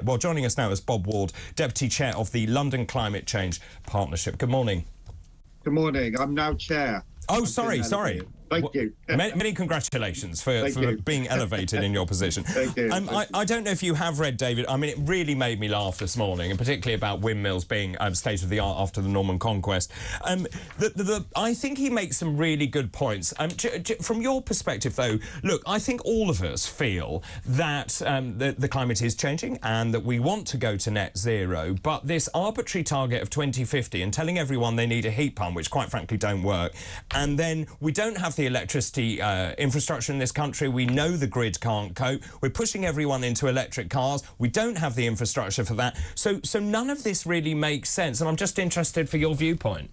Well, joining us now is Bob Ward, Deputy Chair of the London Climate Change Partnership. Good morning. Good morning. I'm now Chair. Oh, sorry. Thank you. Many congratulations for being elevated in your position. Thank you. I don't know if you have read, David. I mean, it really made me laugh this morning, and particularly about windmills being state of the art after the Norman Conquest. I think he makes some really good points. From your perspective, though, look, I think all of us feel that the climate is changing and that we want to go to net zero, but this arbitrary target of 2050 and telling everyone they need a heat pump, which quite frankly don't work, and then we don't have the electricity infrastructure in this country. We know the grid can't cope. We're pushing everyone into electric cars. We don't have the infrastructure for that. So none of this really makes sense. And I'm just interested for your viewpoint.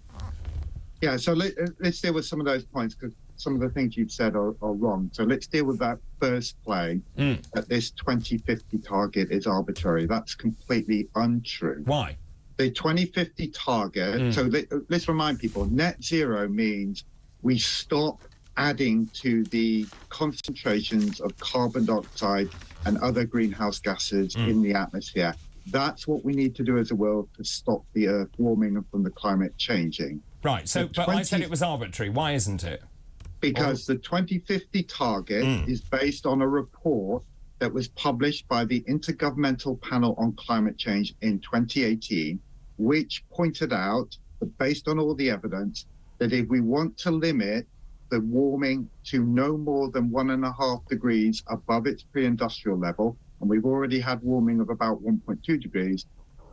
Yeah, so let's deal with some of those points, because some of the things you've said are wrong. So let's deal with that first claim, that this 2050 target is arbitrary. That's completely untrue. Why? The 2050 target, so let's remind people, net zero means we stop adding to the concentrations of carbon dioxide and other greenhouse gases in the atmosphere. That's what we need to do as a world to stop the Earth warming and from the climate changing. Right, so, but I said it was arbitrary. Why isn't it? Because the 2050 target is based on a report that was published by the Intergovernmental Panel on Climate Change in 2018, which pointed out that based on all the evidence, that if we want to limit the warming to no more than 1.5 degrees above its pre-industrial level, and we've already had warming of about 1.2 degrees,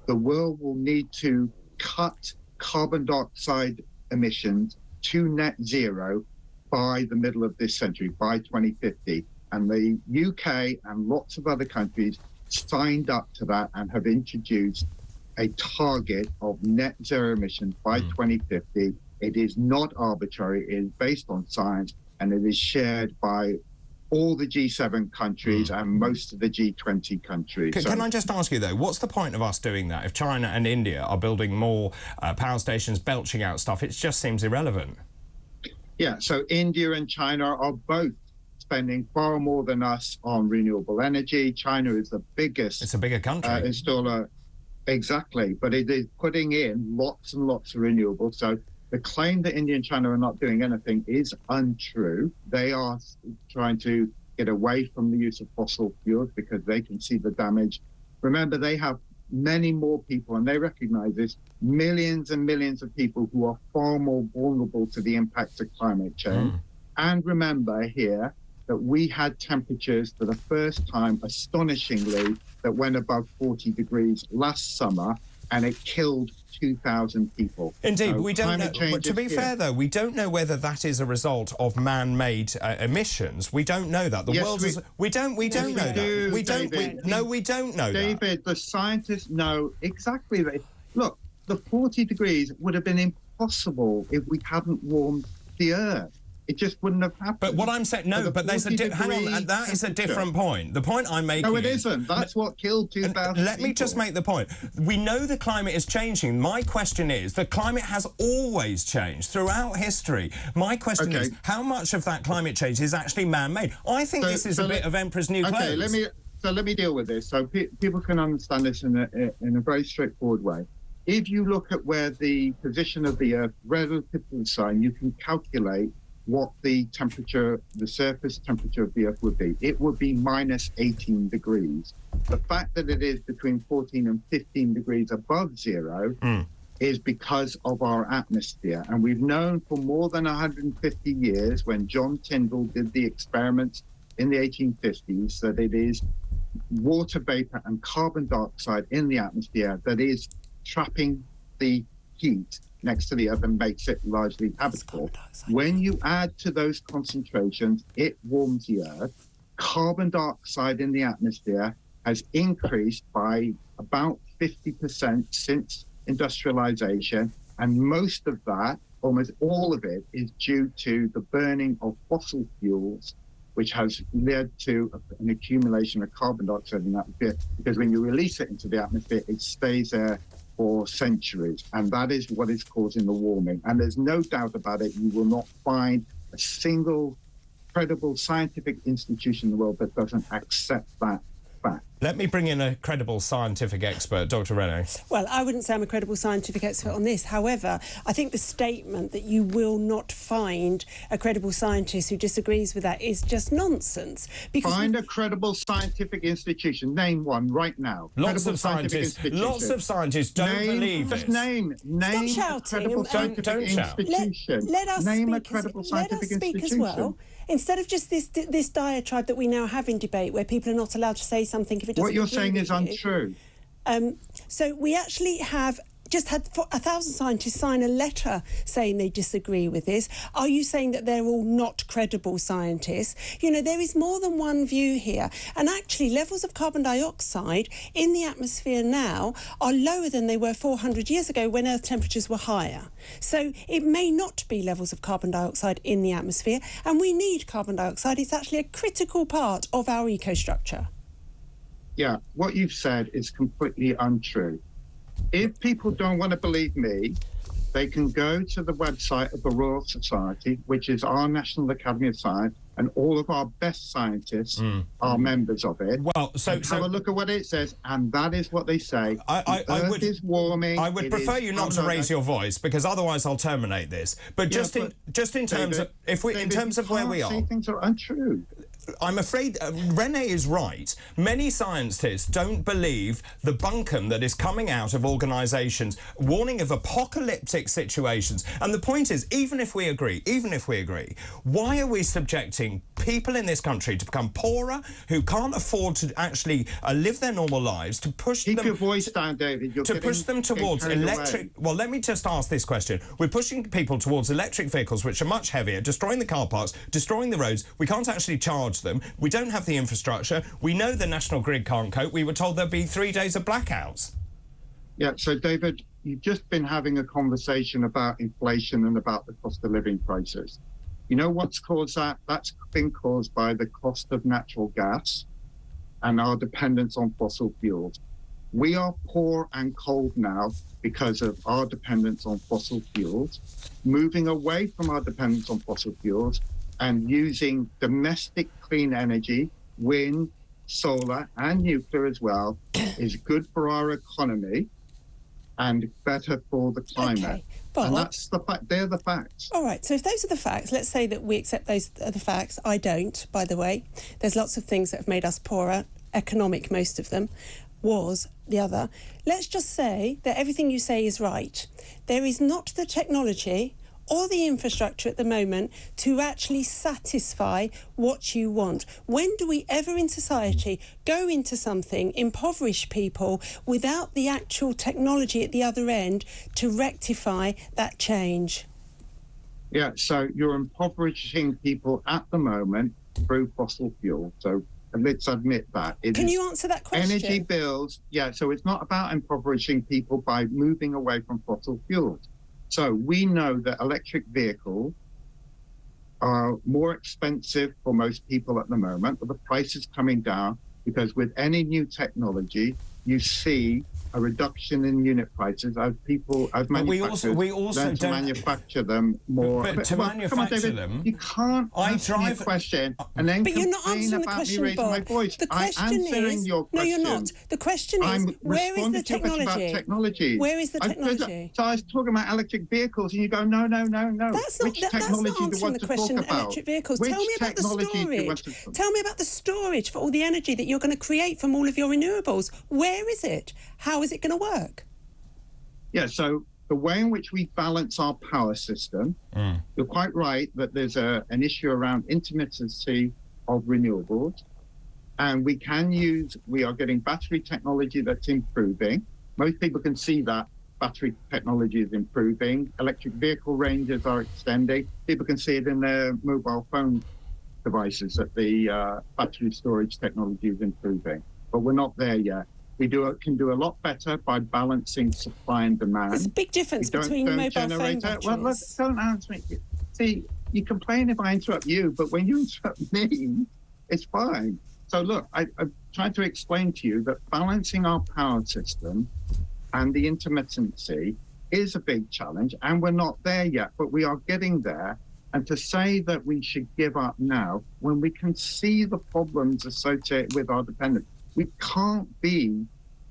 the world will need to cut carbon dioxide emissions to net zero by the middle of this century, by 2050. And the UK and lots of other countries signed up to that and have introduced a target of net zero emissions by 2050. It is not arbitrary. It is based on science, and it is shared by all the G7 countries and most of the G20 countries. Can I just ask you, though, what's the point of us doing that if China and India are building more power stations, belching out stuff? It just seems irrelevant. Yeah, so India and China are both spending far more than us on renewable energy. China is the biggest... It's a bigger country. ...installer. Exactly, but it is putting in lots and lots of renewables. So the claim that India and China are not doing anything is untrue. They are trying to get away from the use of fossil fuels because they can see the damage. Remember, they have many more people, and they recognize this, millions and millions of people who are far more vulnerable to the impacts of climate change. And remember here that we had temperatures for the first time, astonishingly, that went above 40 degrees last summer, and it killed 2,000 people. Indeed, so but we don't know. But to be fair, though, we don't know whether that is a result of man-made emissions. We don't know that. The world is. We don't know that. We don't know that. David, the scientists know exactly that. Look, the 40 degrees would have been impossible if we hadn't warmed the Earth. It just wouldn't have happened. But what I'm saying, no, but there's a hang on, that is a different point. The point I'm making. No, it isn't. That's what killed 2,000 Let me just make the point. We know the climate is changing. My question is, the climate has always changed throughout history. My question is, how much of that climate change is actually man-made? I think this is a bit of Emperor's New Clothes. Okay, let me deal with this so people can understand this in a very straightforward way. If you look at where the position of the Earth relative to the sun, you can calculate what the temperature, the surface temperature of the Earth would be. It would be minus 18 degrees. The fact that it is between 14 and 15 degrees above zero is because of our atmosphere. And we've known for more than 150 years, when John Tyndall did the experiments in the 1850s, that it is water vapor and carbon dioxide in the atmosphere that is trapping the heat next to the Earth and makes it largely habitable. When you add to those concentrations, it warms the Earth. Carbon dioxide in the atmosphere has increased by about 50% since industrialization, and most of that, almost all of it, is due to the burning of fossil fuels, which has led to an accumulation of carbon dioxide in the atmosphere, because when you release it into the atmosphere, it stays there for centuries, and that is what is causing the warming. And there's no doubt about it, you will not find a single credible scientific institution in the world that doesn't accept that fact. Let me bring in a credible scientific expert, Dr. Renee. Well, I wouldn't say I'm a credible scientific expert on this. However, I think the statement that you will not find a credible scientist who disagrees with that is just nonsense. Because find a credible scientific institution. Name one right now. Lots of scientists don't believe this. Name. Stop shouting. Don't shout. Let us name speak a credible scientific institution. as well. Instead of just this diatribe that we now have in debate where people are not allowed to say something if it doesn't What you're agree saying with is you. untrue. So we actually have just had 1,000 scientists sign a letter saying they disagree with this. Are you saying that they're all not credible scientists? You know, there is more than one view here. And actually, levels of carbon dioxide in the atmosphere now are lower than they were 400 years ago when Earth temperatures were higher. So it may not be levels of carbon dioxide in the atmosphere, and we need carbon dioxide. It's actually a critical part of our ecostructure. Yeah, what you've said is completely untrue. If people don't want to believe me, they can go to the website of the Royal Society, which is our National Academy of Science, and all of our best scientists are members of it. Well, so have a look at what it says, and that is what they say. Earth is warming. I would prefer you not to raise your voice, because otherwise I'll terminate this. But just in terms of where we are, things are untrue. I'm afraid Renee is right. Many scientists don't believe the bunkum that is coming out of organisations warning of apocalyptic situations. And the point is, even if we agree, why are we subjecting people in this country to become poorer, who can't afford to actually live their normal lives, to push Keep your voice down, David. Push them towards electric... Well, let me just ask this question. We're pushing people towards electric vehicles, which are much heavier, destroying the car parks, destroying the roads. We can't actually charge them. We don't have the infrastructure. We know the national grid can't cope. We were told there'd be 3 days of blackouts. Yeah, so David, you've just been having a conversation about inflation and about the cost of living crisis. You know what's caused that? That's been caused by the cost of natural gas and our dependence on fossil fuels. We are poor and cold now because of our dependence on fossil fuels. Moving away from our dependence on fossil fuels and using domestic clean energy, wind, solar, and nuclear as well, is good for our economy and better for the climate. Okay, but and that's the fact. They're the facts. All right, so if those are the facts, let's say that we accept those are the facts. I don't, by the way. There's lots of things that have made us poorer, economic, most of them. Was the other. Let's just say that everything you say is right. There is not the technology or the infrastructure at the moment to actually satisfy what you want. When do we ever in society go into something, impoverish people, without the actual technology at the other end to rectify that change? Yeah, so you're impoverishing people at the moment through fossil fuel. So let's admit that. Can you answer that question? Energy bills, yeah, so it's not about impoverishing people by moving away from fossil fuels. So we know that electric vehicles are more expensive for most people at the moment, but the price is coming down because with any new technology, you see a reduction in unit prices as manufacturers learn to manufacture them more. But to manufacture them, you can't answer me a question and then but you're not answering the question, Bob. The question is, your question. No, you're not. The question is, where is the technology? Where is the technology? So I was talking about electric vehicles, and you go, no. That's not answering the question. Electric vehicles. Tell me about the storage. Tell me about the storage for all the energy that you're going to create from all of your renewables. Where is it? How is it going to work? Yeah, so the way in which we balance our power system, you're quite right that there's an issue around intermittency of renewables. And we are getting battery technology that's improving. Most people can see that battery technology is improving. Electric vehicle ranges are extending. People can see it in their mobile phone devices that the battery storage technology is improving. But we're not there yet. We can do a lot better by balancing supply and demand. There's a big difference between mobile phone batteries. Well, don't answer me. See, you complain if I interrupt you, but when you interrupt me, it's fine. So look, I'm trying to explain to you that balancing our power system and the intermittency is a big challenge, and we're not there yet, but we are getting there. And to say that we should give up now when we can see the problems associated with our dependence. We can't be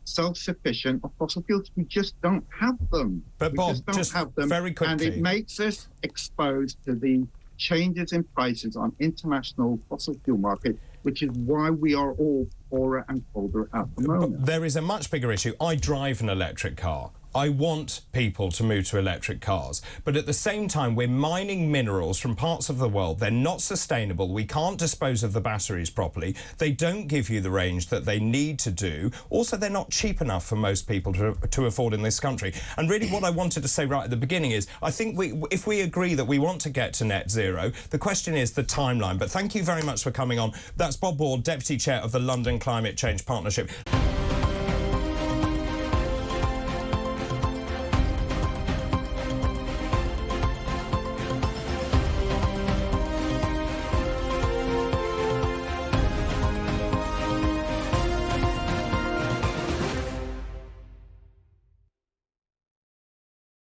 self-sufficient of fossil fuels. We just don't have them. But Bob, just have them, very quickly, and it makes us exposed to the changes in prices on international fossil fuel market, which is why we are all poorer and colder at the moment. But there is a much bigger issue. I drive an electric car. I want people to move to electric cars. But at the same time, we're mining minerals from parts of the world. They're not sustainable. We can't dispose of the batteries properly. They don't give you the range that they need to do. Also, they're not cheap enough for most people to afford in this country. And really what I wanted to say right at the beginning is, I think if we agree that we want to get to net zero, the question is the timeline. But thank you very much for coming on. That's Bob Ward, Deputy Chair of the London Climate Change Partnership.